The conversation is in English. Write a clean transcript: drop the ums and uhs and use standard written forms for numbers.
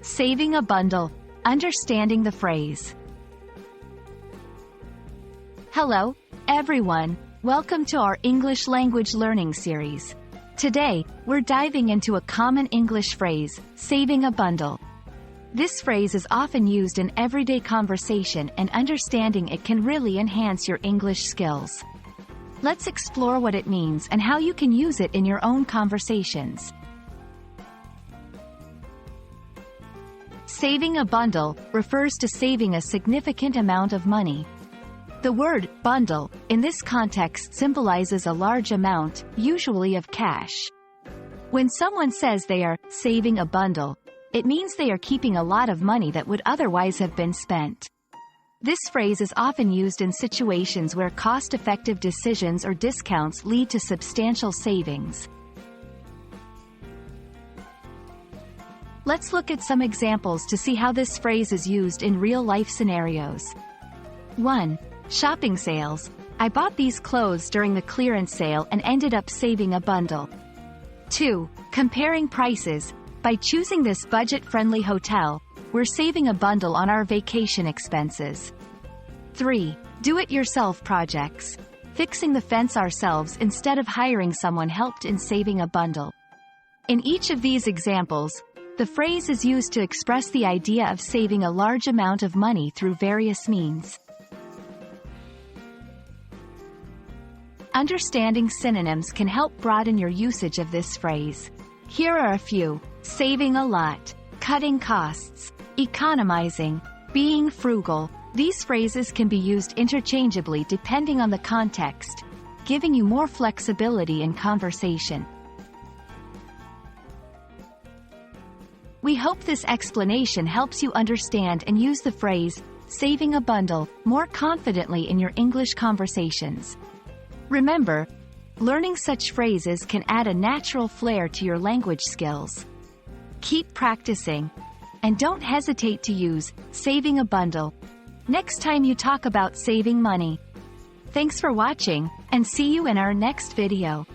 Saving a bundle. Understanding the phrase. Hello, everyone. Welcome to our English language learning series. Today, we're diving into a common English phrase, saving a bundle. This phrase is often used in everyday conversation, and understanding it can really enhance your English skills. Let's explore what it means and how you can use it in your own conversations. Saving a bundle refers to saving a significant amount of money. The word bundle, in this context, symbolizes a large amount, usually of cash. When someone says they are saving a bundle, it means they are keeping a lot of money that would otherwise have been spent. This phrase is often used in situations where cost-effective decisions or discounts lead to substantial savings. Let's look at some examples to see how this phrase is used in real-life scenarios. 1. Shopping sales. I bought these clothes during the clearance sale and ended up saving a bundle. 2. Comparing prices. By choosing this budget-friendly hotel, we're saving a bundle on our vacation expenses. 3. Do-it-yourself projects. Fixing the fence ourselves instead of hiring someone helped in saving a bundle. In each of these examples, the phrase is used to express the idea of saving a large amount of money through various means. Understanding synonyms can help broaden your usage of this phrase. Here are a few. Saving a lot, cutting costs, economizing, being frugal. These phrases can be used interchangeably depending on the context, giving you more flexibility in conversation. We hope this explanation helps you understand and use the phrase, saving a bundle, more confidently in your English conversations. Remember, learning such phrases can add a natural flair to your language skills. Keep practicing, and don't hesitate to use saving a bundle next time you talk about saving money. Thanks for watching, and see you in our next video.